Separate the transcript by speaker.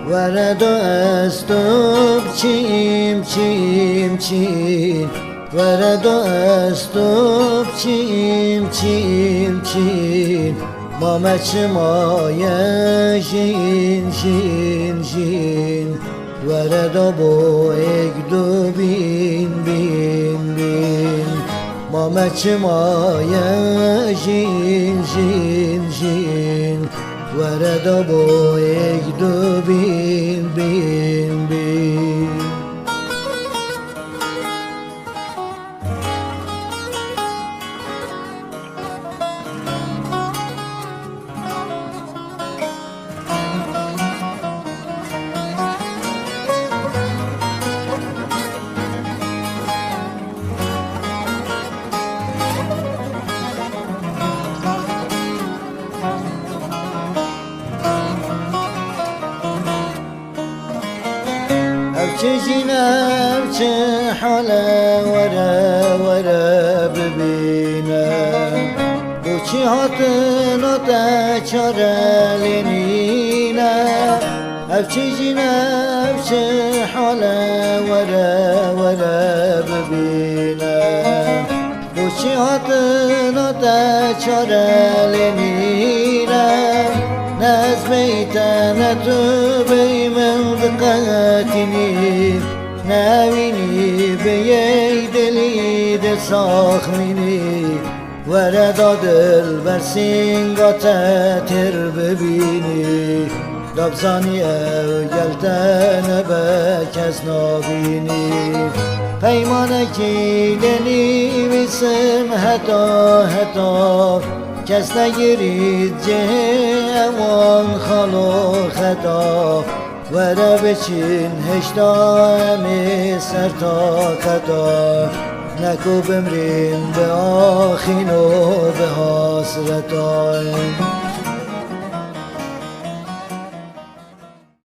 Speaker 1: ورد و استوب چیم چیم چیم ورد و استوب چیم چیم چیم مامچ مایه شین شین شین ورد و بو ایک دو بین بین بین مامچ مایه شین شین شین ورد و بو ایک دو بین بین بین چجینم چه حاله وره ببینم بوچی هاتن و چاره لینینم اف چجینم چه حاله وره ببینم بوچی هاتن و چاره لینینم ناز بيتنا تبي من دقاتني ناويني بيد اليد ساخمني ورد دل برسين قطر ببيني دبزاني او گلتن بکس نابینی پیمانکی دنی ویسم حتا کس نگیرید امان خالو خطا وره بچین هشتا امی سر تا خطا نکو بمرین به آخین و به حسرتا